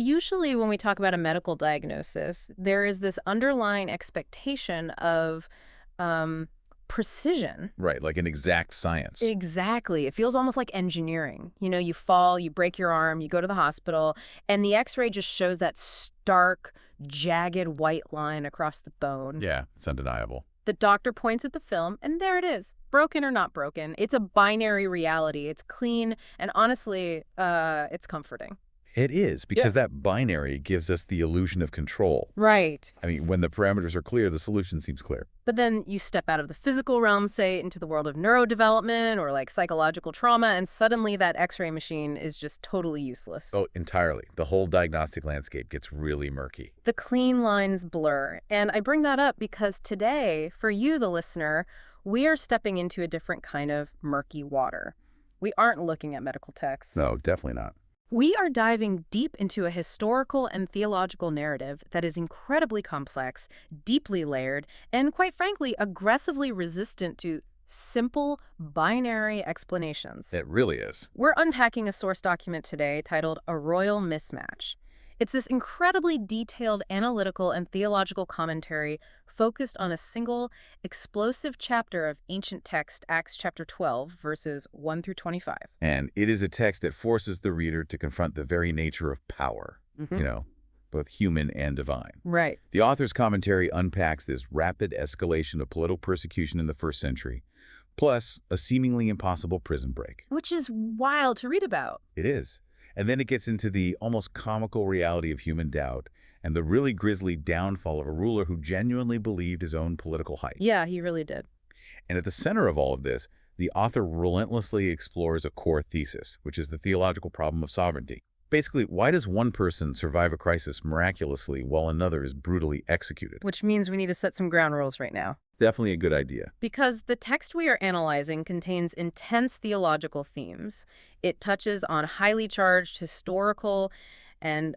Usually when we talk about a medical diagnosis, there is this underlying expectation of um, precision. Right, like an exact science. Exactly. It feels almost like engineering. You know, you fall, you break your arm, you go to the hospital, and the x-ray just shows that stark, jagged white line across the bone. Yeah, it's undeniable. The doctor points at the film, and there it is. Broken or not broken. It's a binary reality. It's clean, and honestly, it's comforting. It is, Yeah. because that binary gives us the illusion of control. Right. I mean, when the parameters are clear, the solution seems clear. But then you step out of the physical realm, say, into the world of neurodevelopment or like psychological trauma, and suddenly that x-ray machine is just totally useless. Oh, entirely. The whole diagnostic landscape gets really murky. The clean lines blur. And I bring that up because today, for you, the listener, we are stepping into a different kind of murky water. We aren't looking at medical texts. No, definitely not. We are diving deep into a historical and theological narrative that is incredibly complex, deeply layered, and quite frankly, aggressively resistant to simple, binary explanations. It really is. We're unpacking a source document today titled A Royal Mismatch. It's this incredibly detailed analytical and theological commentary focused on a single, explosive chapter of ancient text, Acts chapter 12, verses 1 through 25. And it is a text that forces the reader to confront the very nature of power, both human and divine. Right. The author's commentary unpacks this rapid escalation of political persecution in the first century, plus a seemingly impossible prison break. Which is wild to read about. It is. And then it gets into the almost comical reality of human doubt and the really grisly downfall of a ruler who genuinely believed his own political height. Yeah, he really did. And at the center of all of this, the author relentlessly explores a core thesis, which is the theological problem of sovereignty. Basically, why does one person survive a crisis miraculously while another is brutally executed? Which means we need to set some ground rules right now. Definitely a good idea. Because the text we are analyzing contains intense theological themes. It touches on highly charged historical and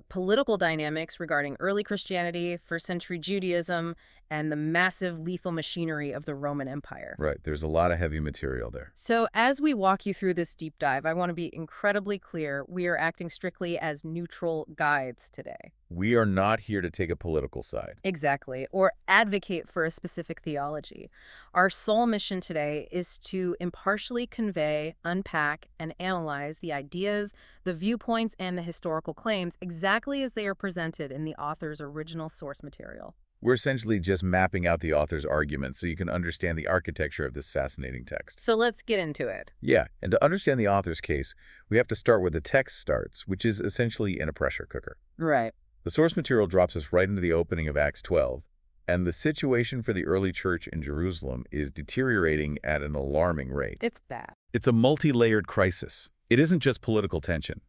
political dynamics regarding early Christianity, first-century Judaism, and the massive lethal machinery of the Roman Empire. Right, there's a lot of heavy material there. So as we walk you through this deep dive, I want to be incredibly clear. We are acting strictly as neutral guides today. We are not here to take a political side. Exactly, or advocate for a specific theology. Our sole mission today is to impartially convey, unpack, and analyze the ideas, the viewpoints, and the historical claims exactly as they are presented in the author's original source material. We're essentially just mapping out the author's arguments so you can understand the architecture of this fascinating text. So let's get into it. Yeah, and to understand the author's case, we have to start where the text starts, which is essentially in a pressure cooker. Right. The source material drops us right into the opening of Acts 12, and the situation for the early church in Jerusalem is deteriorating at an alarming rate. It's bad. It's a multi-layered crisis. It isn't just political tension.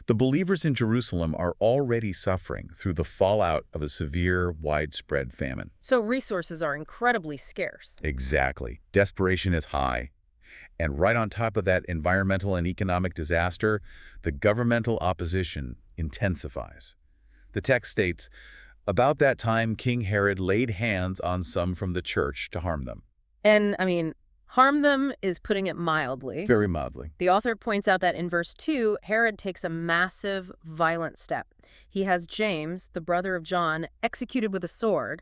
The believers in Jerusalem are already suffering through the fallout of a severe, widespread famine. So resources are incredibly scarce. Exactly. Desperation is high. And right on top of that environmental and economic disaster, the governmental opposition intensifies. The text states, about that time King Herod laid hands on some from the church to harm them. And, harm them is putting it mildly. Very mildly. The author points out that in verse 2, Herod takes a massive, violent step. He has James, the brother of John, executed with a sword.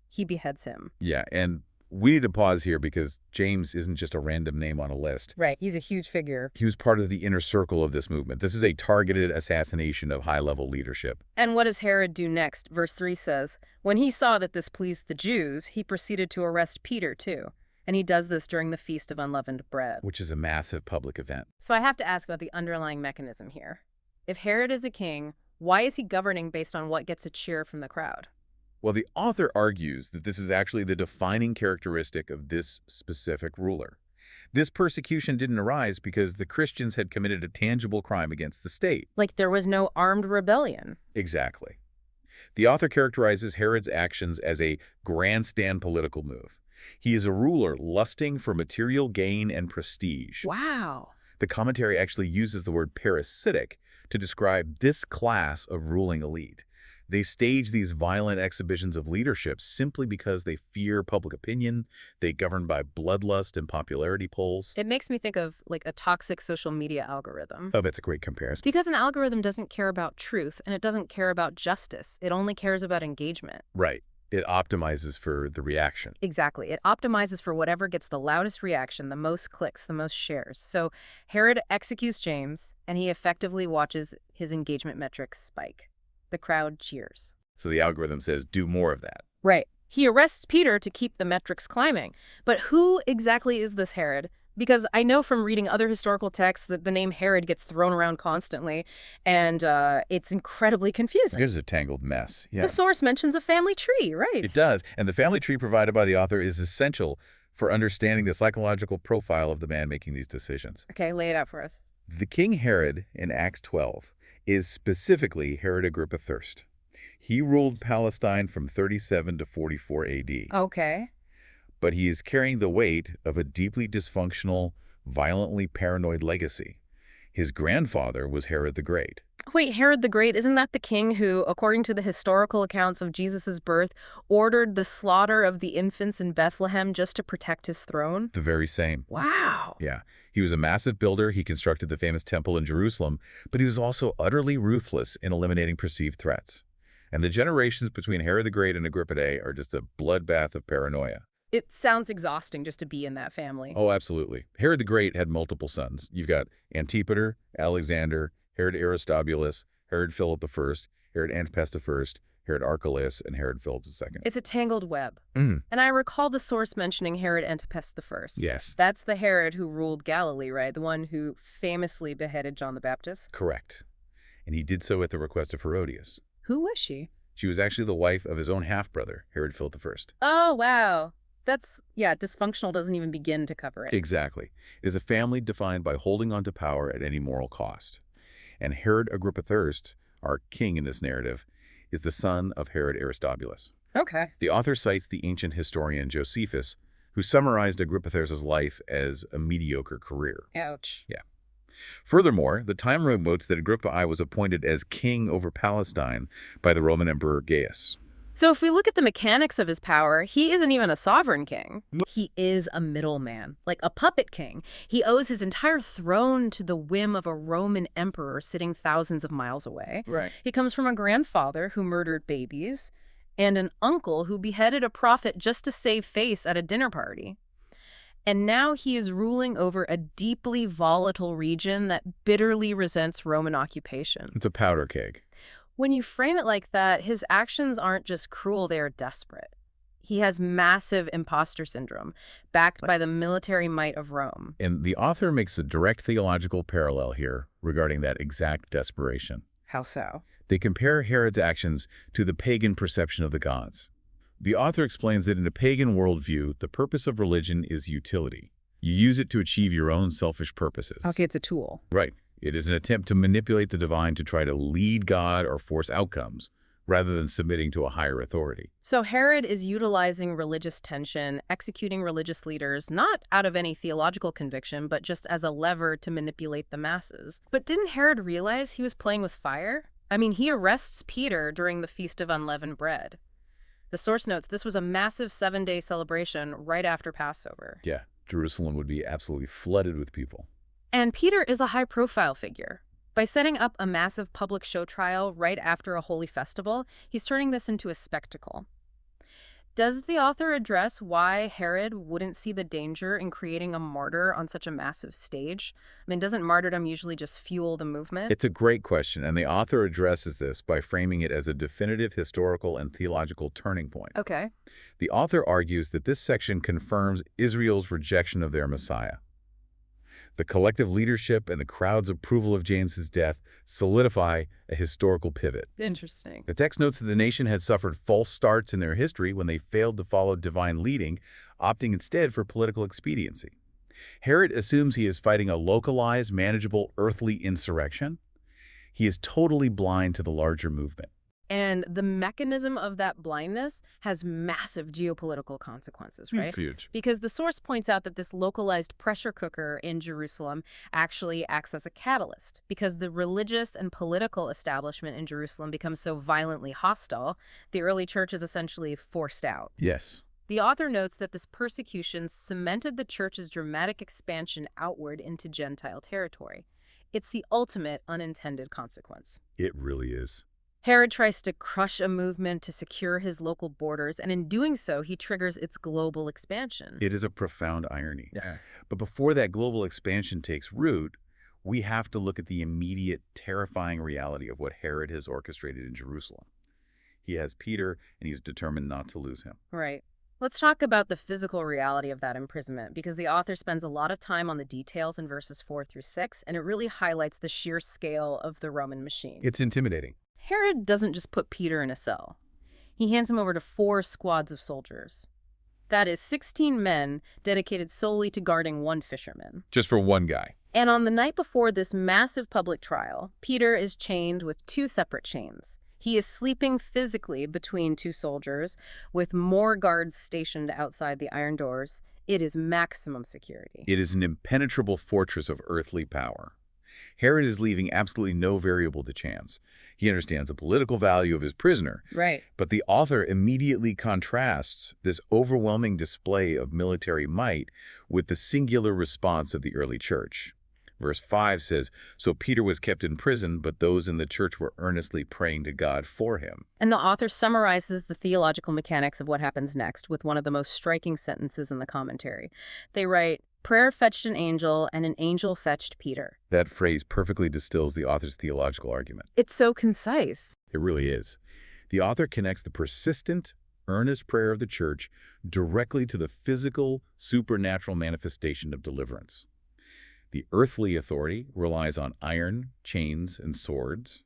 He beheads him. Yeah, and we need to pause here because James isn't just a random name on a list. Right, he's a huge figure. He was part of the inner circle of this movement. This is a targeted assassination of high-level leadership. And what does Herod do next? Verse 3 says, when he saw that this pleased the Jews, he proceeded to arrest Peter too. And he does this during the Feast of Unleavened Bread. Which is a massive public event. So I have to ask about the underlying mechanism here. If Herod is a king, why is he governing based on what gets a cheer from the crowd? Well, the author argues that this is actually the defining characteristic of this specific ruler. This persecution didn't arise because the Christians had committed a tangible crime against the state. Like there was no armed rebellion. Exactly. The author characterizes Herod's actions as a grandstand political move. He is a ruler lusting for material gain and prestige. Wow. The commentary actually uses the word parasitic to describe this class of ruling elite. They stage these violent exhibitions of leadership simply because they fear public opinion. They govern by bloodlust and popularity polls. It makes me think of like a toxic social media algorithm. Oh, that's a great comparison. Because an algorithm doesn't care about truth and it doesn't care about justice. It only cares about engagement. Right. It optimizes for the reaction. Exactly. It optimizes for whatever gets the loudest reaction, the most clicks, the most shares. So Herod executes James, and he effectively watches his engagement metrics spike. The crowd cheers. So the algorithm says, do more of that. Right. He arrests Peter to keep the metrics climbing. But who exactly is this Herod? Because I know from reading other historical texts that the name Herod gets thrown around constantly, and it's incredibly confusing. Here's a tangled mess. Yeah. The source mentions a family tree, right? It does. And the family tree provided by the author is essential for understanding the psychological profile of the man making these decisions. Okay, lay it out for us. The King Herod in Acts 12 is specifically Herod Agrippa I. He ruled Palestine from 37 to 44 AD. Okay. But he is carrying the weight of a deeply dysfunctional, violently paranoid legacy. His grandfather was Herod the Great. Wait, Herod the Great, isn't that the king who, according to the historical accounts of Jesus' birth, ordered the slaughter of the infants in Bethlehem just to protect his throne? The very same. Wow. Yeah. He was a massive builder. He constructed the famous temple in Jerusalem, but he was also utterly ruthless in eliminating perceived threats. And the generations between Herod the Great and Agrippa I are just a bloodbath of paranoia. It sounds exhausting just to be in that family. Oh, absolutely. Herod the Great had multiple sons. You've got Antipater, Alexander, Herod Aristobulus, Herod Philip I, Herod Antipas I, Herod Archelaus, and Herod Philip II. It's a tangled web. And I recall the source mentioning Herod Antipas I. Yes. That's the Herod who ruled Galilee, right? The one who famously beheaded John the Baptist? Correct. And he did so at the request of Herodias. Who was she? She was actually the wife of his own half-brother, Herod Philip I. Oh, wow. That's, yeah, dysfunctional doesn't even begin to cover it. Exactly. It is a family defined by holding on to power at any moral cost. And Herod Agrippa I, our king in this narrative, is the son of Herod Aristobulus. Okay. The author cites the ancient historian Josephus, who summarized Agrippa I's life as a mediocre career. Ouch. Yeah. Furthermore, the Time Road notes that Agrippa I was appointed as king over Palestine by the Roman Emperor Gaius. So if we look at the mechanics of his power, he isn't even a sovereign king. He is a middleman, like a puppet king. He owes his entire throne to the whim of a Roman emperor sitting thousands of miles away. Right. He comes from a grandfather who murdered babies and an uncle who beheaded a prophet just to save face at a dinner party. And now he is ruling over a deeply volatile region that bitterly resents Roman occupation. It's a powder keg. When you frame it like that, his actions aren't just cruel, they are desperate. He has massive imposter syndrome, backed by the military might of Rome. And the author makes a direct theological parallel here regarding that exact desperation. How so? They compare Herod's actions to the pagan perception of the gods. The author explains that in a pagan worldview, the purpose of religion is utility. You use it to achieve your own selfish purposes. Okay, it's a tool. Right. It is an attempt to manipulate the divine to try to lead God or force outcomes, rather than submitting to a higher authority. So Herod is utilizing religious tension, executing religious leaders, not out of any theological conviction, but just as a lever to manipulate the masses. But didn't Herod realize he was playing with fire? I mean, he arrests Peter during the Feast of Unleavened Bread. The source notes this was a massive 7-day celebration right after Passover. Yeah, Jerusalem would be absolutely flooded with people. And Peter is a high-profile figure. By setting up a massive public show trial right after a holy festival, he's turning this into a spectacle. Does the author address why Herod wouldn't see the danger in creating a martyr on such a massive stage? I mean, doesn't martyrdom usually just fuel the movement? It's a great question, and the author addresses this by framing it as a definitive historical and theological turning point. Okay. The author argues that this section confirms Israel's rejection of their Messiah. The collective leadership and the crowd's approval of James's death solidify a historical pivot. Interesting. The text notes that the nation had suffered false starts in their history when they failed to follow divine leading, opting instead for political expediency. Herod assumes he is fighting a localized, manageable, earthly insurrection. He is totally blind to the larger movement. And the mechanism of that blindness has massive geopolitical consequences, right? Huge. Because the source points out that this localized pressure cooker in Jerusalem actually acts as a catalyst because the religious and political establishment in Jerusalem becomes so violently hostile, the early church is essentially forced out. Yes. The author notes that this persecution cemented the church's dramatic expansion outward into Gentile territory. It's the ultimate unintended consequence. It really is. Herod tries to crush a movement to secure his local borders, and in doing so, he triggers its global expansion. It is a profound irony. Yeah. But before that global expansion takes root, we have to look at the immediate, terrifying reality of what Herod has orchestrated in Jerusalem. He has Peter, and he's determined not to lose him. Right. Let's talk about the physical reality of that imprisonment, because the author spends a lot of time on the details in verses 4 through 6, and it really highlights the sheer scale of the Roman machine. It's intimidating. Herod doesn't just put Peter in a cell. He hands him over to 4 squads of soldiers. That is 16 men dedicated solely to guarding one fisherman. Just for one guy. And on the night before this massive public trial, Peter is chained with 2 separate chains. He is sleeping physically between 2 soldiers, with more guards stationed outside the iron doors. It is maximum security. It is an impenetrable fortress of earthly power. Herod is leaving absolutely no variable to chance. He understands the political value of his prisoner. Right. But the author immediately contrasts this overwhelming display of military might with the singular response of the early church. Verse 5 says, "So Peter was kept in prison, but those in the church were earnestly praying to God for him." And the author summarizes the theological mechanics of what happens next with one of the most striking sentences in the commentary. They write, "Prayer fetched an angel, and an angel fetched Peter." That phrase perfectly distills the author's theological argument. It's so concise. It really is. The author connects the persistent, earnest prayer of the church directly to the physical, supernatural manifestation of deliverance. The earthly authority relies on iron, chains, and swords.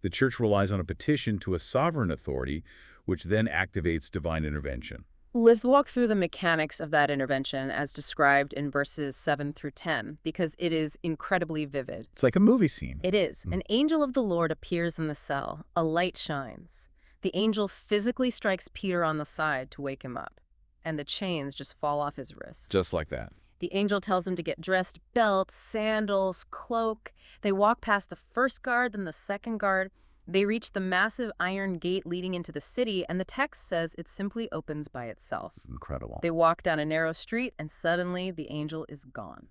The church relies on a petition to a sovereign authority, which then activates divine intervention. Let's walk through the mechanics of that intervention as described in verses 7 through 10, because it is incredibly vivid. It's like a movie scene. It is. An angel of the Lord appears in the cell. A light shines. The angel physically strikes Peter on the side to wake him up, and the chains just fall off his wrist. Just like that. The angel tells him to get dressed, belt, sandals, cloak. They walk past the first guard, then the second guard. They reach the massive iron gate leading into the city, and the text says it simply opens by itself. Incredible. They walk down a narrow street, and suddenly the angel is gone.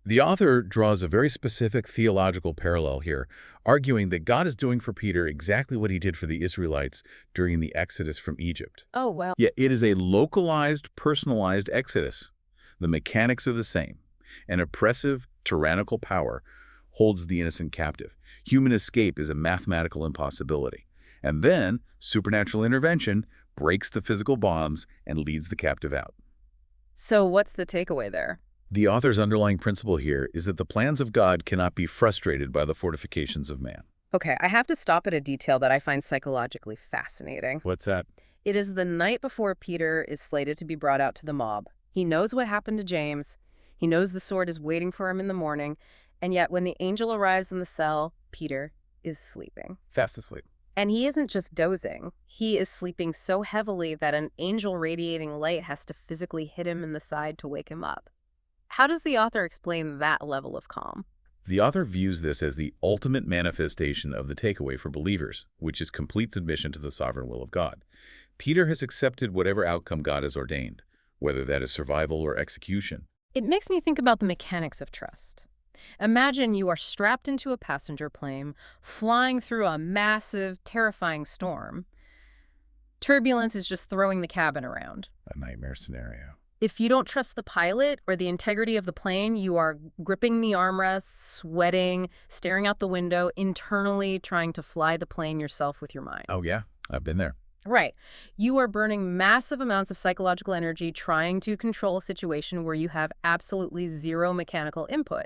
The author draws a very specific theological parallel here, arguing that God is doing for Peter exactly what he did for the Israelites during the Exodus from Egypt. Oh, wow. Yet it is a localized, personalized Exodus. The mechanics are the same. An oppressive, tyrannical power holds the innocent captive. Human escape is a mathematical impossibility. And then, supernatural intervention breaks the physical bonds and leads the captive out. So what's the takeaway there? The author's underlying principle here is that the plans of God cannot be frustrated by the fortifications of man. Okay, I have to stop at a detail that I find psychologically fascinating. What's that? It is the night before Peter is slated to be brought out to the mob. He knows what happened to James. He knows the sword is waiting for him in the morning. And yet when the angel arrives in the cell, Peter is sleeping. Fast asleep. And he isn't just dozing. He is sleeping so heavily that an angel radiating light has to physically hit him in the side to wake him up. How does the author explain that level of calm? The author views this as the ultimate manifestation of the takeaway for believers, which is complete submission to the sovereign will of God. Peter has accepted whatever outcome God has ordained, whether that is survival or execution. It makes me think about the mechanics of trust. Imagine you are strapped into a passenger plane, flying through a massive, terrifying storm. Turbulence is just throwing the cabin around. A nightmare scenario. If you don't trust the pilot or the integrity of the plane, you are gripping the armrests, sweating, staring out the window, internally trying to fly the plane yourself with your mind. Oh yeah, I've been there. Right. You are burning massive amounts of psychological energy trying to control a situation where you have absolutely zero mechanical input.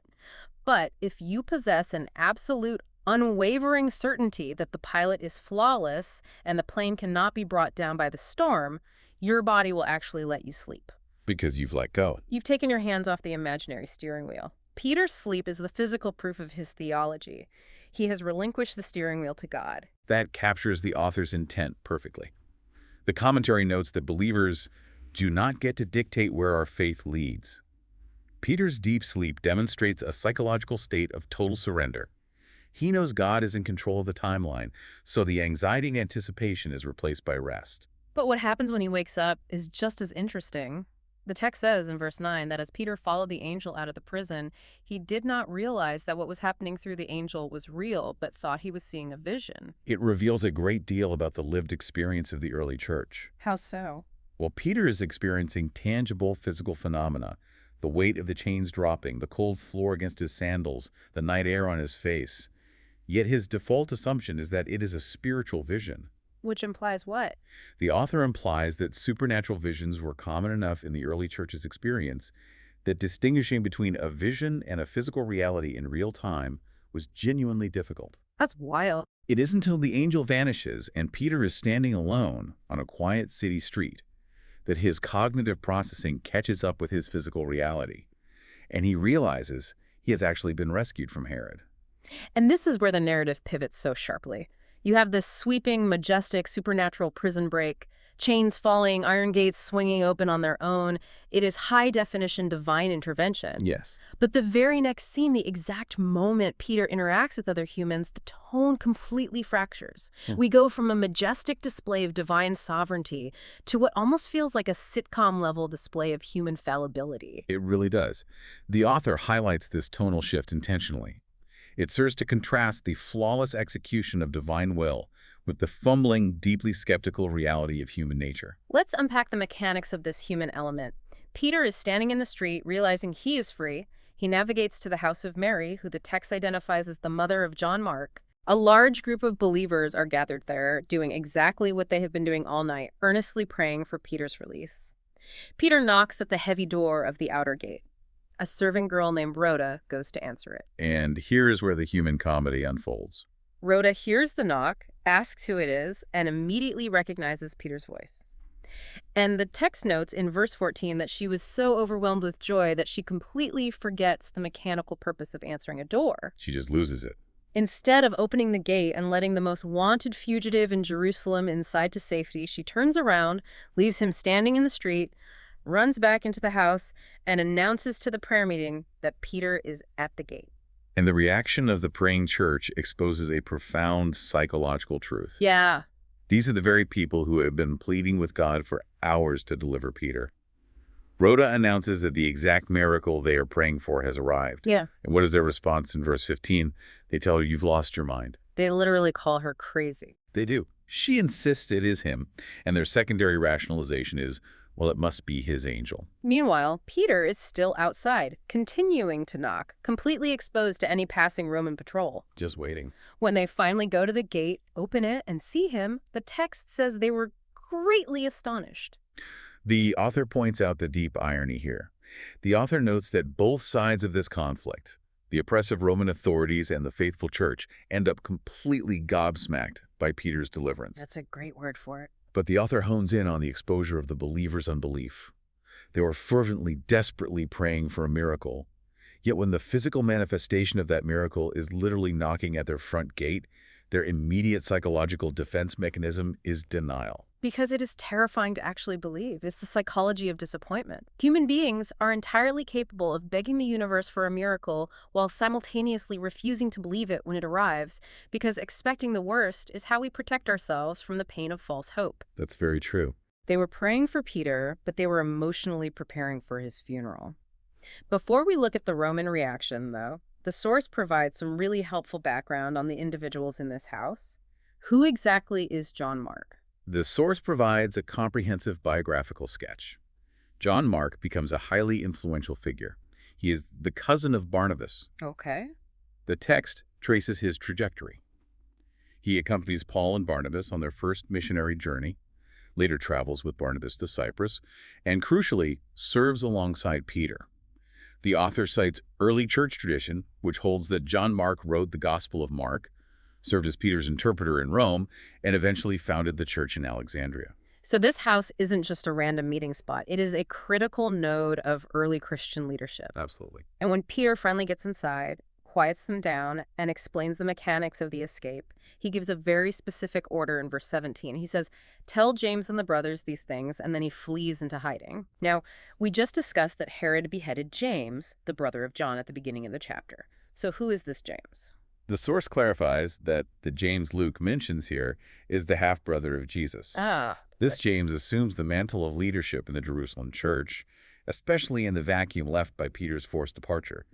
But if you possess an absolute, unwavering certainty that the pilot is flawless and the plane cannot be brought down by the storm, your body will actually let you sleep. Because you've let go. You've taken your hands off the imaginary steering wheel. Peter's sleep is the physical proof of his theology. He has relinquished the steering wheel to God. That captures the author's intent perfectly. The commentary notes that believers do not get to dictate where our faith leads. Peter's deep sleep demonstrates a psychological state of total surrender. He knows God is in control of the timeline, so the anxiety and anticipation is replaced by rest. But what happens when he wakes up is just as interesting. The text says in verse 9 that as Peter followed the angel out of the prison, he did not realize that what was happening through the angel was real, but thought he was seeing a vision. It reveals a great deal about the lived experience of the early church. How so? Well, Peter is experiencing tangible physical phenomena, the weight of the chains dropping, the cold floor against his sandals, the night air on his face. Yet his default assumption is that it is a spiritual vision. Which implies what? The author implies that supernatural visions were common enough in the early church's experience that distinguishing between a vision and a physical reality in real time was genuinely difficult. That's wild. It isn't until the angel vanishes and Peter is standing alone on a quiet city street that his cognitive processing catches up with his physical reality, and he realizes he has actually been rescued from Herod. And this is where the narrative pivots so sharply. You have this sweeping, majestic, supernatural prison break, chains falling, iron gates swinging open on their own. It is high-definition divine intervention. Yes. But the very next scene, the exact moment Peter interacts with other humans, the tone completely fractures. We go from a majestic display of divine sovereignty to what almost feels like a sitcom-level display of human fallibility. It really does. The author highlights this tonal shift intentionally. It serves to contrast the flawless execution of divine will with the fumbling, deeply skeptical reality of human nature. Let's unpack the mechanics of this human element. Peter is standing in the street, realizing he is free. He navigates to the house of Mary, who the text identifies as the mother of John Mark. A large group of believers are gathered there, doing exactly what they have been doing all night, earnestly praying for Peter's release. Peter knocks at the heavy door of the outer gate. A servant girl named Rhoda goes to answer it. And here is where the human comedy unfolds. Rhoda hears the knock, asks who it is, and immediately recognizes Peter's voice. And the text notes in verse 14 that she was so overwhelmed with joy that she completely forgets the mechanical purpose of answering a door. She just loses it. Instead of opening the gate and letting the most wanted fugitive in Jerusalem inside to safety, she turns around, leaves him standing in the street, runs back into the house, and announces to the prayer meeting that Peter is at the gate. And the reaction of the praying church exposes a profound psychological truth. Yeah. These are the very people who have been pleading with God for hours to deliver Peter. Rhoda announces that the exact miracle they are praying for has arrived. Yeah. And what is their response in verse 15? They tell her, "You've lost your mind." They literally call her crazy. They do. She insists it is him, and their secondary rationalization is, well, it must be his angel. Meanwhile, Peter is still outside, continuing to knock, completely exposed to any passing Roman patrol. Just waiting. When they finally go to the gate, open it, and see him, the text says they were greatly astonished. The author points out the deep irony here. The author notes that both sides of this conflict, the oppressive Roman authorities and the faithful church, end up completely gobsmacked by Peter's deliverance. That's a great word for it. But the author hones in on the exposure of the believers' unbelief. They were fervently, desperately praying for a miracle. Yet when the physical manifestation of that miracle is literally knocking at their front gate, their immediate psychological defense mechanism is denial. Because it is terrifying to actually believe. It's the psychology of disappointment. Human beings are entirely capable of begging the universe for a miracle while simultaneously refusing to believe it when it arrives, because expecting the worst is how we protect ourselves from the pain of false hope. That's very true. They were praying for Peter, but they were emotionally preparing for his funeral. Before we look at the Roman reaction, though, the source provides some really helpful background on the individuals in this house. Who exactly is John Mark? The source provides a comprehensive biographical sketch. John Mark becomes a highly influential figure. He is the cousin of Barnabas. Okay. The text traces his trajectory. He accompanies Paul and Barnabas on their first missionary journey, later travels with Barnabas to Cyprus, and crucially, serves alongside Peter. The author cites early church tradition, which holds that John Mark wrote the Gospel of Mark, served as Peter's interpreter in Rome, and eventually founded the church in Alexandria. So this house isn't just a random meeting spot. It is a critical node of early Christian leadership. Absolutely. And when Peter finally gets inside, quiets them down, and explains the mechanics of the escape. He gives a very specific order in verse 17. He says, "Tell James and the brothers these things," and then he flees into hiding. Now, we just discussed that Herod beheaded James, the brother of John, at the beginning of the chapter. So who is this James? The source clarifies that the James Luke mentions here is the half-brother of Jesus. This James assumes the mantle of leadership in the Jerusalem church, especially in the vacuum left by Peter's forced departure.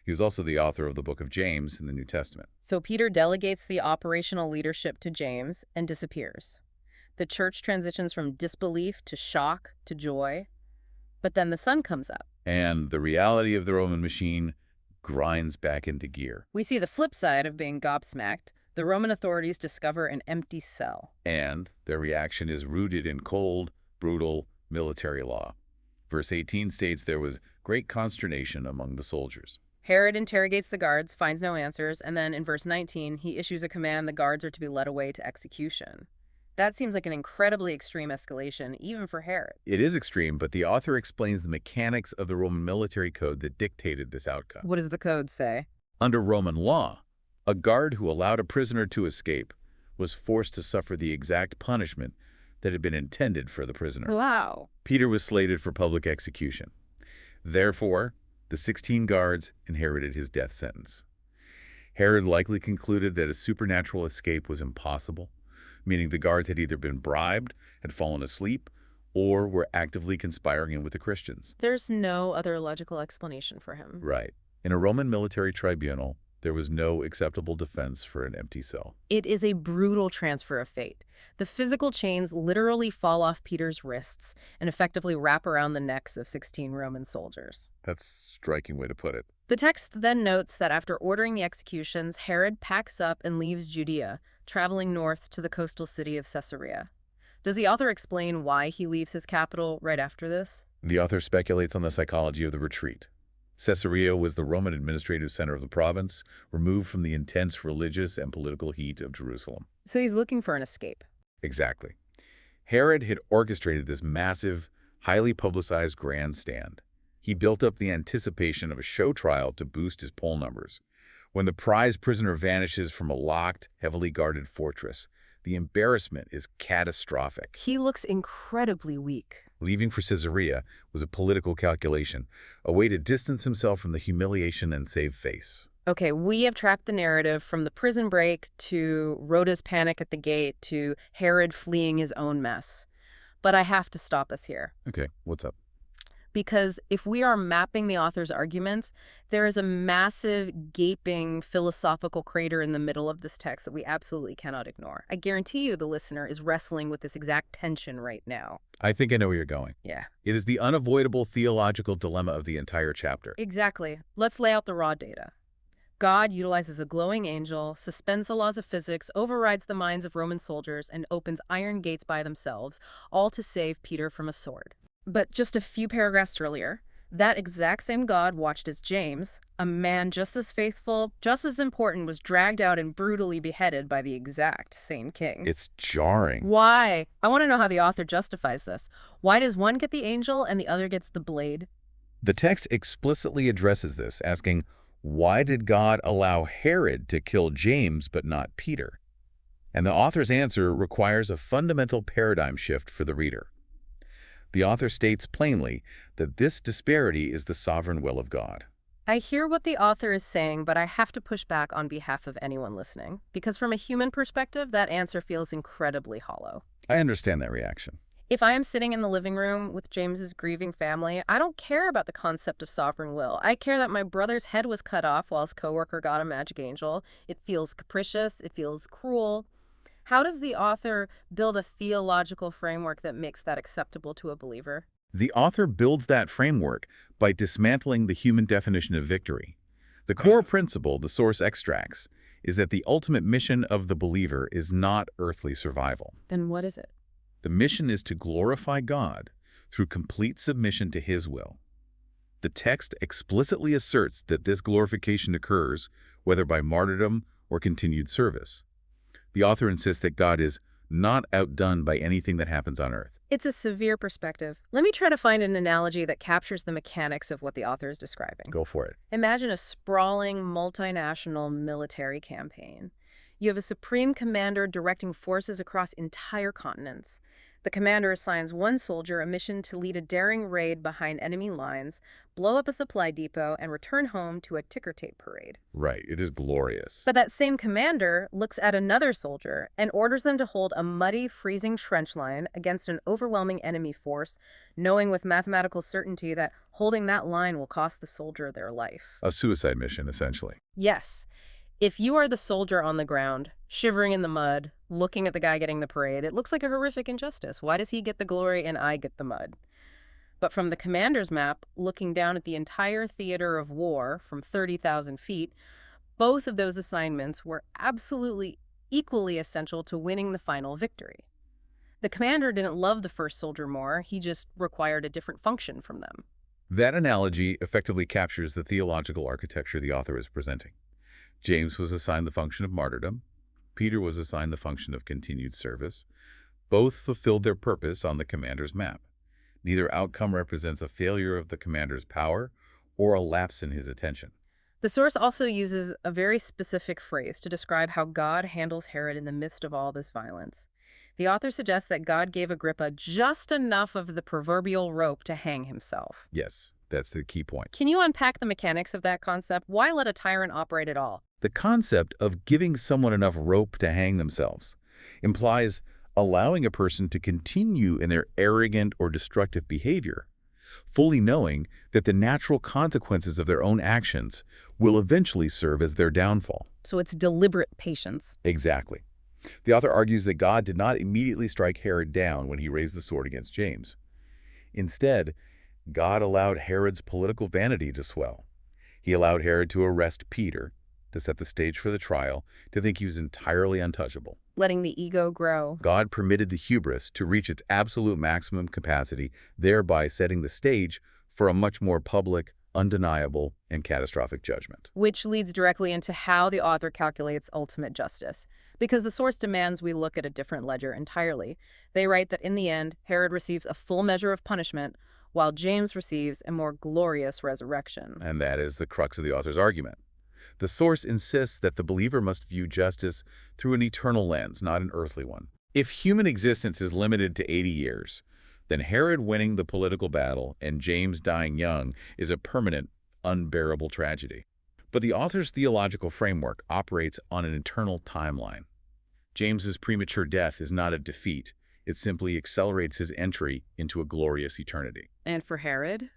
He was also the author of the book of James in the New Testament. So Peter delegates the operational leadership to James and disappears. The church transitions from disbelief to shock to joy. But then the sun comes up. And the reality of the Roman machine grinds back into gear. We see the flip side of being gobsmacked. The Roman authorities discover an empty cell. And their reaction is rooted in cold, brutal military law. Verse 18 states there was great consternation among the soldiers. Herod interrogates the guards, finds no answers, and then in verse 19, he issues a command the guards are to be led away to execution. That seems like an incredibly extreme escalation, even for Herod. It is extreme, but the author explains the mechanics of the Roman military code that dictated this outcome. What does the code say? Under Roman law, a guard who allowed a prisoner to escape was forced to suffer the exact punishment that had been intended for the prisoner. Wow. Peter was slated for public execution. Therefore, the 16 guards inherited his death sentence. Herod likely concluded that a supernatural escape was impossible, meaning the guards had either been bribed, had fallen asleep, or were actively conspiring with the Christians. There's no other logical explanation for him. Right. In a Roman military tribunal, there was no acceptable defense for an empty cell. It is a brutal transfer of fate. The physical chains literally fall off Peter's wrists and effectively wrap around the necks of 16 Roman soldiers. That's a striking way to put it. The text then notes that after ordering the executions, Herod packs up and leaves Judea, traveling north to the coastal city of Caesarea. Does the author explain why he leaves his capital right after this? The author speculates on the psychology of the retreat. Caesarea was the Roman administrative center of the province, removed from the intense religious and political heat of Jerusalem. So he's looking for an escape. Exactly. Herod had orchestrated this massive, highly publicized grandstand. He built up the anticipation of a show trial to boost his poll numbers. When the prize prisoner vanishes from a locked, heavily guarded fortress, the embarrassment is catastrophic. He looks incredibly weak. Leaving for Caesarea was a political calculation, a way to distance himself from the humiliation and save face. Okay, we have tracked the narrative from the prison break to Rhoda's panic at the gate to Herod fleeing his own mess. But I have to stop us here. Okay, what's up? Because if we are mapping the author's arguments, there is a massive, gaping philosophical crater in the middle of this text that we absolutely cannot ignore. I guarantee you the listener is wrestling with this exact tension right now. I think I know where you're going. Yeah. It is the unavoidable theological dilemma of the entire chapter. Exactly. Let's lay out the raw data. God utilizes a glowing angel, suspends the laws of physics, overrides the minds of Roman soldiers, and opens iron gates by themselves, all to save Peter from a sword. But just a few paragraphs earlier, that exact same God watched as James, a man just as faithful, just as important, was dragged out and brutally beheaded by the exact same king. It's jarring. Why? I want to know how the author justifies this. Why does one get the angel and the other gets the blade? The text explicitly addresses this, asking, why did God allow Herod to kill James but not Peter? And the author's answer requires a fundamental paradigm shift for the reader. The author states plainly that this disparity is the sovereign will of God. I hear what the author is saying, but I have to push back on behalf of anyone listening, because from a human perspective, that answer feels incredibly hollow. I understand that reaction. If I am sitting in the living room with James's grieving family, I don't care about the concept of sovereign will. I care that my brother's head was cut off while his coworker got a magic angel. It feels capricious. It feels cruel. How does the author build a theological framework that makes that acceptable to a believer? The author builds that framework by dismantling the human definition of victory. The core principle the source extracts is that the ultimate mission of the believer is not earthly survival. Then what is it? The mission is to glorify God through complete submission to His will. The text explicitly asserts that this glorification occurs whether by martyrdom or continued service. The author insists that God is not outdone by anything that happens on Earth. It's a severe perspective. Let me try to find an analogy that captures the mechanics of what the author is describing. Go for it. Imagine a sprawling multinational military campaign. You have a supreme commander directing forces across entire continents. The commander assigns one soldier a mission to lead a daring raid behind enemy lines, blow up a supply depot, and return home to a ticker tape parade. Right, it is glorious. But that same commander looks at another soldier and orders them to hold a muddy, freezing trench line against an overwhelming enemy force, knowing with mathematical certainty that holding that line will cost the soldier their life. A suicide mission, essentially. Yes. If you are the soldier on the ground, shivering in the mud, looking at the guy getting the parade, it looks like a horrific injustice. Why does he get the glory and I get the mud? But from the commander's map, looking down at the entire theater of war from 30,000 feet, both of those assignments were absolutely equally essential to winning the final victory. The commander didn't love the first soldier more, he just required a different function from them. That analogy effectively captures the theological architecture the author is presenting. James was assigned the function of martyrdom. Peter was assigned the function of continued service. Both fulfilled their purpose on the commander's map. Neither outcome represents a failure of the commander's power or a lapse in his attention. The source also uses a very specific phrase to describe how God handles Herod in the midst of all this violence. The author suggests that God gave Agrippa just enough of the proverbial rope to hang himself. Yes, that's the key point. Can you unpack the mechanics of that concept? Why let a tyrant operate at all? The concept of giving someone enough rope to hang themselves implies allowing a person to continue in their arrogant or destructive behavior, fully knowing that the natural consequences of their own actions will eventually serve as their downfall. So it's deliberate patience. Exactly. The author argues that God did not immediately strike Herod down when he raised the sword against James. Instead, God allowed Herod's political vanity to swell. He allowed Herod to arrest Peter, to set the stage for the trial, to think he was entirely untouchable. Letting the ego grow. God permitted the hubris to reach its absolute maximum capacity, thereby setting the stage for a much more public, undeniable, and catastrophic judgment. Which leads directly into how the author calculates ultimate justice. Because the source demands we look at a different ledger entirely. They write that in the end, Herod receives a full measure of punishment, while James receives a more glorious resurrection. And that is the crux of the author's argument. The source insists that the believer must view justice through an eternal lens, not an earthly one. If human existence is limited to 80 years, then Herod winning the political battle and James dying young is a permanent, unbearable tragedy. But the author's theological framework operates on an eternal timeline. James's premature death is not a defeat. It simply accelerates his entry into a glorious eternity. And for Herod?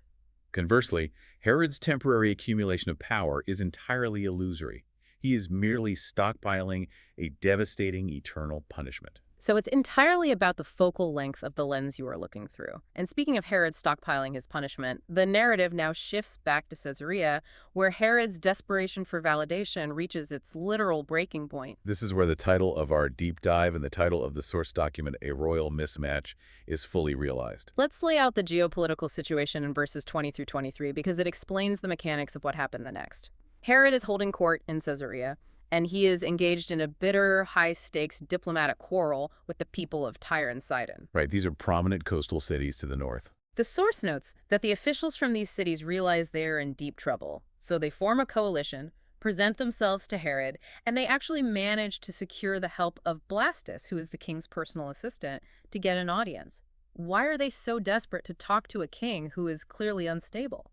Conversely, Herod's temporary accumulation of power is entirely illusory. He is merely stockpiling a devastating eternal punishment. So it's entirely about the focal length of the lens you are looking through. And speaking of Herod stockpiling his punishment, the narrative now shifts back to Caesarea, where Herod's desperation for validation reaches its literal breaking point. This is where the title of our deep dive and the title of the source document, A Royal Mismatch, is fully realized. Let's lay out the geopolitical situation in verses 20 through 23 because it explains the mechanics of what happened the next. Herod is holding court in Caesarea, and he is engaged in a bitter, high-stakes diplomatic quarrel with the people of Tyre and Sidon. Right, these are prominent coastal cities to the north. The source notes that the officials from these cities realize they are in deep trouble, so they form a coalition, present themselves to Herod, and they actually manage to secure the help of Blastus, who is the king's personal assistant, to get an audience. Why are they so desperate to talk to a king who is clearly unstable?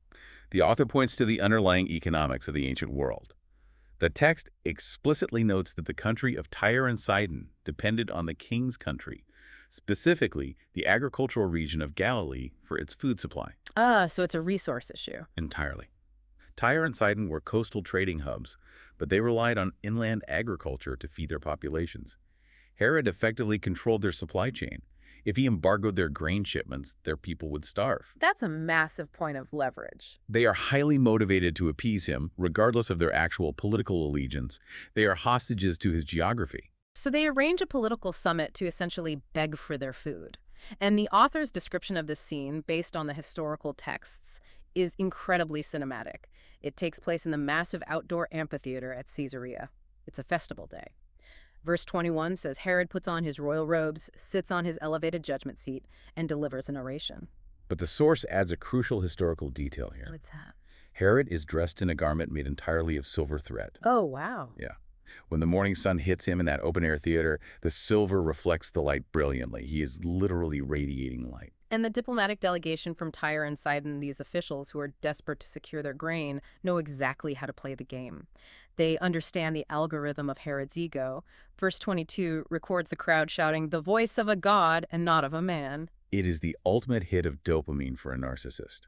The author points to the underlying economics of the ancient world. The text explicitly notes that the country of Tyre and Sidon depended on the king's country, specifically the agricultural region of Galilee, for its food supply. So it's a resource issue. Entirely. Tyre and Sidon were coastal trading hubs, but they relied on inland agriculture to feed their populations. Herod effectively controlled their supply chain. If he embargoed their grain shipments, their people would starve. That's a massive point of leverage. They are highly motivated to appease him, regardless of their actual political allegiance. They are hostages to his geography. So they arrange a political summit to essentially beg for their food. And the author's description of this scene, based on the historical texts, is incredibly cinematic. It takes place in the massive outdoor amphitheater at Caesarea. It's a festival day. Verse 21 says Herod puts on his royal robes, sits on his elevated judgment seat, and delivers an oration. But the source adds a crucial historical detail here. What's that? Herod is dressed in a garment made entirely of silver thread. Oh, wow. Yeah. When the morning sun hits him in that open-air theater, the silver reflects the light brilliantly. He is literally radiating light. And the diplomatic delegation from Tyre and Sidon, these officials who are desperate to secure their grain, know exactly how to play the game. They understand the algorithm of Herod's ego. Verse 22 records the crowd shouting, "The voice of a god and not of a man." It is the ultimate hit of dopamine for a narcissist.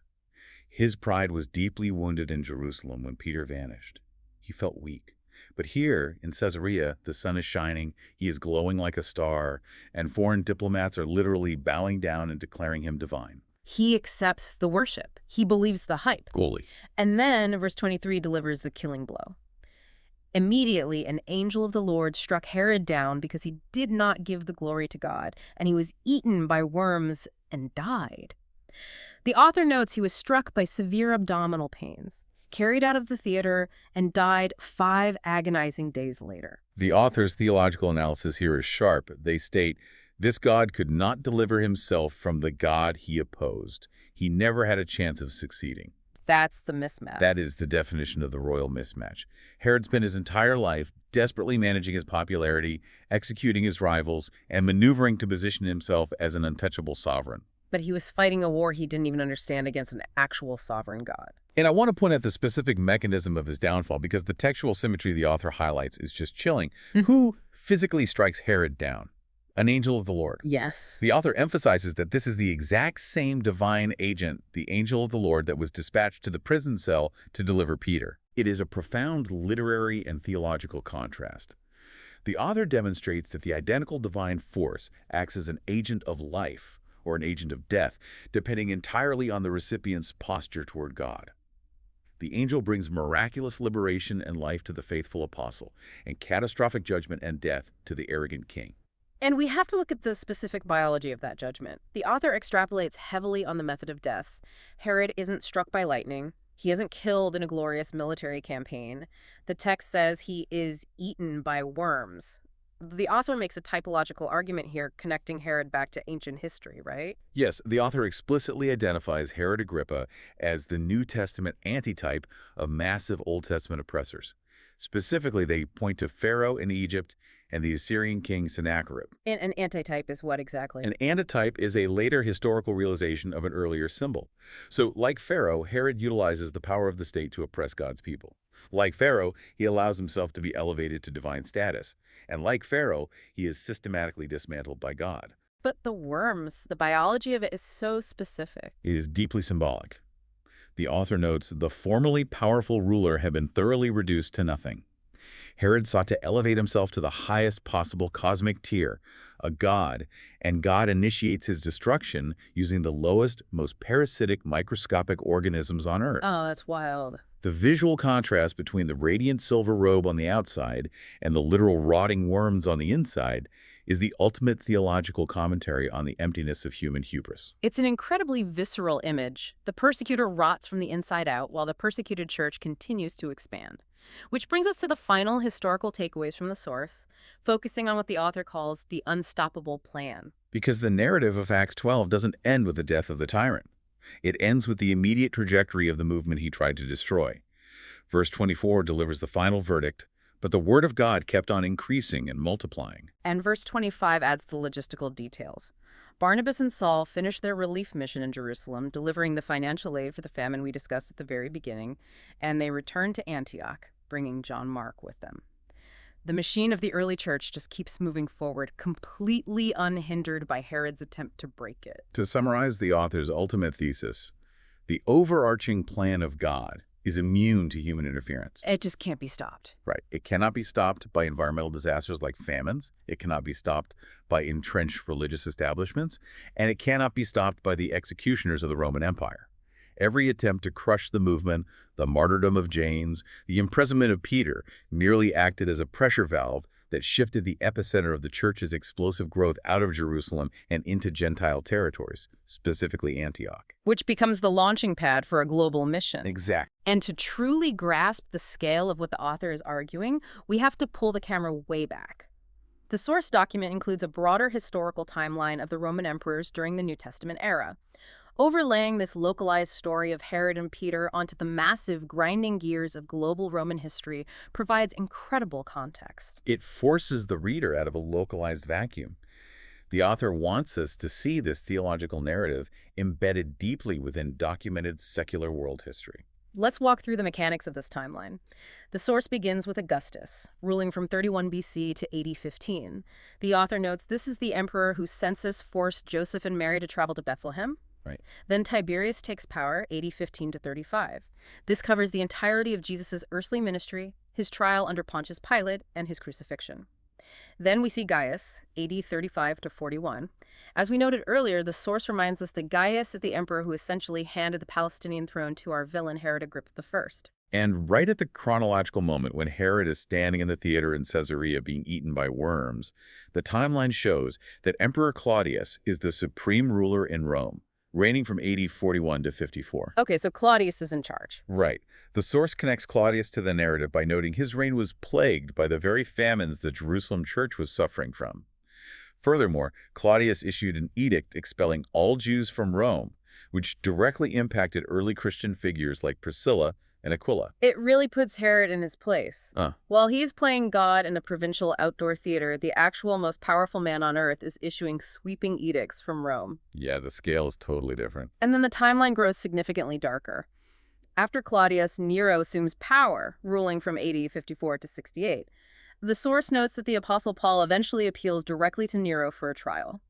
His pride was deeply wounded in Jerusalem when Peter vanished. He felt weak. But here, in Caesarea, the sun is shining, he is glowing like a star, and foreign diplomats are literally bowing down and declaring him divine. He accepts the worship. He believes the hype. Goalie. And then, verse 23 delivers the killing blow. Immediately, an angel of the Lord struck Herod down because he did not give the glory to God, and he was eaten by worms and died. The author notes he was struck by severe abdominal pains, carried out of the theater, and died 5 agonizing days later. The author's theological analysis here is sharp. They state, this God could not deliver himself from the God he opposed. He never had a chance of succeeding. That's the mismatch. That is the definition of the royal mismatch. Herod spent his entire life desperately managing his popularity, executing his rivals, and maneuvering to position himself as an untouchable sovereign. But he was fighting a war he didn't even understand against an actual sovereign God. And I want to point out the specific mechanism of his downfall because the textual symmetry the author highlights is just chilling. Who physically strikes Herod down? An angel of the Lord. Yes. The author emphasizes that this is the exact same divine agent, the angel of the Lord, that was dispatched to the prison cell to deliver Peter. It is a profound literary and theological contrast. The author demonstrates that the identical divine force acts as an agent of life or an agent of death, depending entirely on the recipient's posture toward God. The angel brings miraculous liberation and life to the faithful apostle, and catastrophic judgment and death to the arrogant king. And we have to look at the specific biology of that judgment. The author extrapolates heavily on the method of death. Herod isn't struck by lightning. He isn't killed in a glorious military campaign. The text says he is eaten by worms. The author makes a typological argument here connecting Herod back to ancient history, right? Yes, the author explicitly identifies Herod Agrippa as the New Testament antitype of massive Old Testament oppressors. Specifically, they point to Pharaoh in Egypt and the Assyrian king Sennacherib. And an antitype is what exactly? An antitype is a later historical realization of an earlier symbol. So, like Pharaoh, Herod utilizes the power of the state to oppress God's people. Like Pharaoh, he allows himself to be elevated to divine status. And like Pharaoh, he is systematically dismantled by God. But the worms, the biology of it is so specific. It is deeply symbolic. The author notes, the formerly powerful ruler had been thoroughly reduced to nothing. Herod sought to elevate himself to the highest possible cosmic tier, a god, and God initiates his destruction using the lowest, most parasitic microscopic organisms on Earth. Oh, that's wild. The visual contrast between the radiant silver robe on the outside and the literal rotting worms on the inside is the ultimate theological commentary on the emptiness of human hubris. It's an incredibly visceral image. The persecutor rots from the inside out while the persecuted church continues to expand. Which brings us to the final historical takeaways from the source, focusing on what the author calls the unstoppable plan. Because the narrative of Acts 12 doesn't end with the death of the tyrant. It ends with the immediate trajectory of the movement he tried to destroy. Verse 24 delivers the final verdict, but the word of God kept on increasing and multiplying. And verse 25 adds the logistical details. Barnabas and Saul finished their relief mission in Jerusalem, delivering the financial aid for the famine we discussed at the very beginning, and they returned to Antioch, bringing John Mark with them. The machine of the early church just keeps moving forward, completely unhindered by Herod's attempt to break it. To summarize the author's ultimate thesis, the overarching plan of God is immune to human interference. It just can't be stopped. Right. It cannot be stopped by environmental disasters like famines. It cannot be stopped by entrenched religious establishments. And it cannot be stopped by the executioners of the Roman Empire. Every attempt to crush the movement, the martyrdom of James, the imprisonment of Peter, merely acted as a pressure valve that shifted the epicenter of the church's explosive growth out of Jerusalem and into Gentile territories, specifically Antioch. Which becomes the launching pad for a global mission. Exactly. And to truly grasp the scale of what the author is arguing, we have to pull the camera way back. The source document includes a broader historical timeline of the Roman emperors during the New Testament era. Overlaying this localized story of Herod and Peter onto the massive grinding gears of global Roman history provides incredible context. It forces the reader out of a localized vacuum. The author wants us to see this theological narrative embedded deeply within documented secular world history. Let's walk through the mechanics of this timeline. The source begins with Augustus, ruling from 31 BC to 80 15. The author notes this is the emperor whose census forced Joseph and Mary to travel to Bethlehem. Right. Then Tiberius takes power, 80 15 to 35. This covers the entirety of Jesus' earthly ministry, his trial under Pontius Pilate, and his crucifixion. Then we see Gaius, 80 35 to 41. As we noted earlier, the source reminds us that Gaius is the emperor who essentially handed the Palestinian throne to our villain Herod Agrippa I. And right at the chronological moment when Herod is standing in the theater in Caesarea being eaten by worms, the timeline shows that Emperor Claudius is the supreme ruler in Rome, reigning from AD 41 to 54. Okay, so Claudius is in charge. Right. The source connects Claudius to the narrative by noting his reign was plagued by the very famines the Jerusalem church was suffering from. Furthermore, Claudius issued an edict expelling all Jews from Rome, which directly impacted early Christian figures like Priscilla and Aquila. It really puts Herod in his place. While he's playing God in a provincial outdoor theater, the actual most powerful man on earth is issuing sweeping edicts from Rome. Yeah, the scale is totally different. And then the timeline grows significantly darker. After Claudius, Nero assumes power, ruling from AD 54 to 68. The source notes that the Apostle Paul eventually appeals directly to Nero for a trial.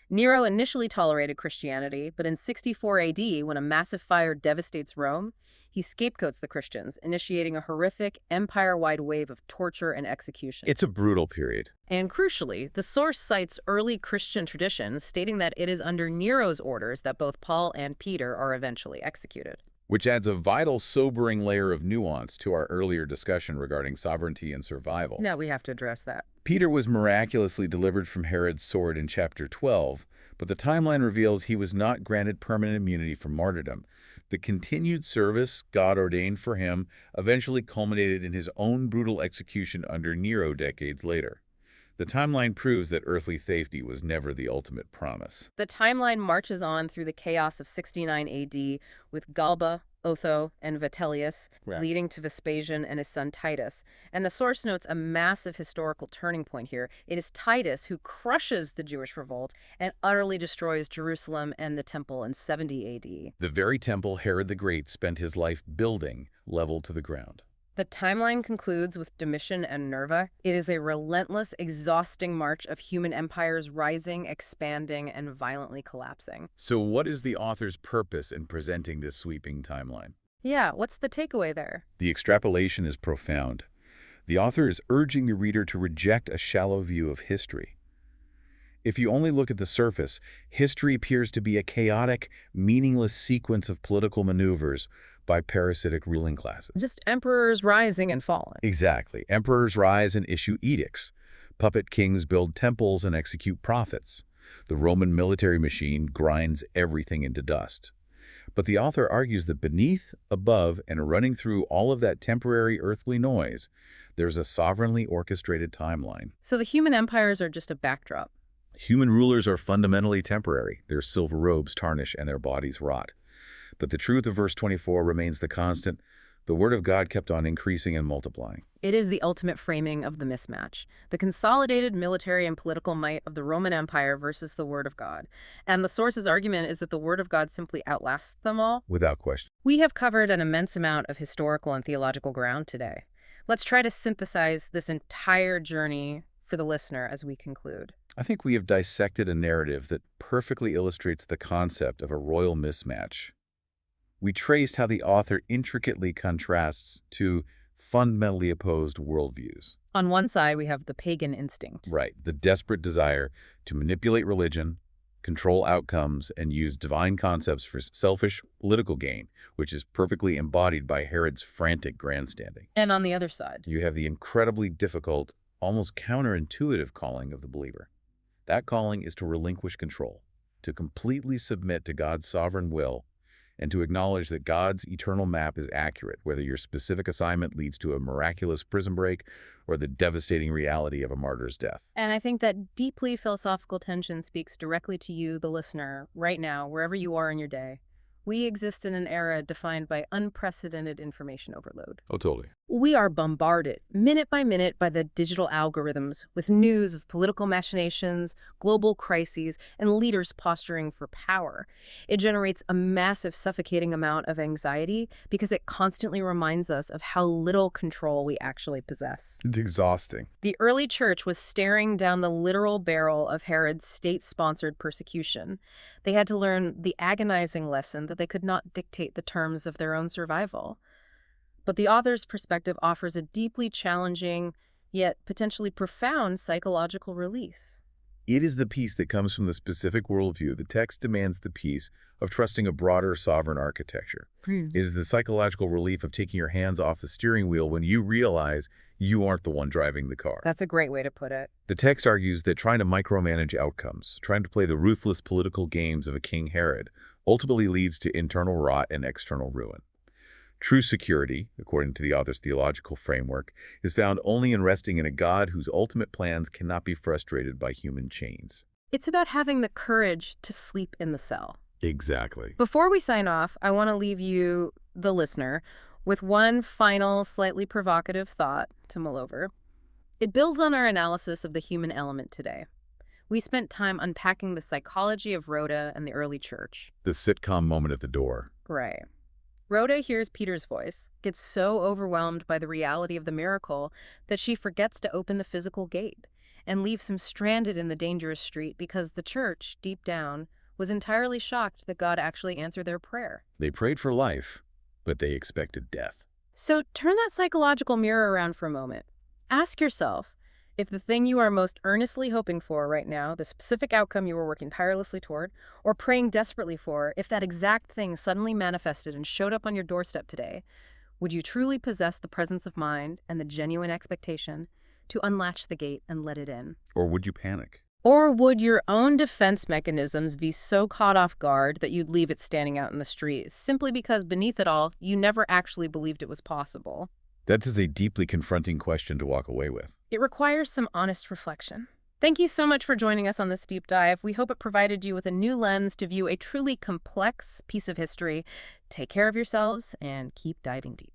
Nero initially tolerated Christianity, but in 64 AD, when a massive fire devastates Rome, he scapegoats the Christians, initiating a horrific, empire-wide wave of torture and execution. It's a brutal period. And crucially, the source cites early Christian traditions, stating that it is under Nero's orders that both Paul and Peter are eventually executed. Which adds a vital, sobering layer of nuance to our earlier discussion regarding sovereignty and survival. Now we have to address that. Peter was miraculously delivered from Herod's sword in chapter 12, but the timeline reveals he was not granted permanent immunity from martyrdom. The continued service God ordained for him eventually culminated in his own brutal execution under Nero decades later. The timeline proves that earthly safety was never the ultimate promise. The timeline marches on through the chaos of 69 AD with Galba, Otho, and Vitellius, leading to Vespasian and his son Titus. And the source notes a massive historical turning point here. It is Titus who crushes the Jewish revolt and utterly destroys Jerusalem and the temple in 70 AD. The very temple Herod the Great spent his life building leveled to the ground. The timeline concludes with Domitian and Nerva. It is a relentless, exhausting march of human empires rising, expanding, and violently collapsing. So what is the author's purpose in presenting this sweeping timeline? Yeah, what's the takeaway there? The extrapolation is profound. The author is urging the reader to reject a shallow view of history. If you only look at the surface, history appears to be a chaotic, meaningless sequence of political maneuvers by parasitic ruling classes. Just emperors rising and falling. Exactly. Emperors rise and issue edicts. Puppet kings build temples and execute prophets. The Roman military machine grinds everything into dust. But the author argues that beneath, above, and running through all of that temporary earthly noise, there's a sovereignly orchestrated timeline. So the human empires are just a backdrop. Human rulers are fundamentally temporary. Their silver robes tarnish and their bodies rot. But the truth of verse 24 remains the constant. The word of God kept on increasing and multiplying. It is the ultimate framing of the mismatch, the consolidated military and political might of the Roman Empire versus the word of God. And the source's argument is that the word of God simply outlasts them all. Without question. We have covered an immense amount of historical and theological ground today. Let's try to synthesize this entire journey for the listener as we conclude. I think we have dissected a narrative that perfectly illustrates the concept of a royal mismatch. We traced how the author intricately contrasts two fundamentally opposed worldviews. On one side, we have the pagan instinct. Right, the desperate desire to manipulate religion, control outcomes, and use divine concepts for selfish political gain, which is perfectly embodied by Herod's frantic grandstanding. And on the other side, You have the incredibly difficult, almost counterintuitive calling of the believer. That calling is to relinquish control, to completely submit to God's sovereign will, and to acknowledge that God's eternal map is accurate, whether your specific assignment leads to a miraculous prison break or the devastating reality of a martyr's death. And I think that deeply philosophical tension speaks directly to you, the listener, right now, wherever you are in your day. We exist in an era defined by unprecedented information overload. Oh, totally. We are bombarded, minute by minute, by the digital algorithms with news of political machinations, global crises, and leaders posturing for power. It generates a massive, suffocating amount of anxiety because it constantly reminds us of how little control we actually possess. It's exhausting. The early church was staring down the literal barrel of Herod's state-sponsored persecution. They had to learn the agonizing lesson that they could not dictate the terms of their own survival. But the author's perspective offers a deeply challenging, yet potentially profound psychological release. It is the peace that comes from the specific worldview. The text demands the peace of trusting a broader sovereign architecture. It is the psychological relief of taking your hands off the steering wheel when you realize you aren't the one driving the car. That's a great way to put it. The text argues that trying to micromanage outcomes, trying to play the ruthless political games of a King Herod, ultimately leads to internal rot and external ruin. True security, according to the author's theological framework, is found only in resting in a God whose ultimate plans cannot be frustrated by human chains. It's about having the courage to sleep in the cell. Exactly. Before we sign off, I want to leave you, the listener, with one final, slightly provocative thought to mull over. It builds on our analysis of the human element today. We spent time unpacking the psychology of Rhoda and the early church. The sitcom moment at the door. Right. Rhoda hears Peter's voice, gets so overwhelmed by the reality of the miracle that she forgets to open the physical gate and leaves him stranded in the dangerous street because the church, deep down, was entirely shocked that God actually answered their prayer. They prayed for life, but they expected death. So turn that psychological mirror around for a moment. Ask yourself if the thing you are most earnestly hoping for right now, the specific outcome you were working tirelessly toward, or praying desperately for, if that exact thing suddenly manifested and showed up on your doorstep today, would you truly possess the presence of mind and the genuine expectation to unlatch the gate and let it in? Or would you panic? Or would your own defense mechanisms be so caught off guard that you'd leave it standing out in the street, simply because beneath it all, you never actually believed it was possible? That is a deeply confronting question to walk away with. It requires some honest reflection. Thank you so much for joining us on this deep dive. We hope it provided you with a new lens to view a truly complex piece of history. Take care of yourselves and keep diving deep.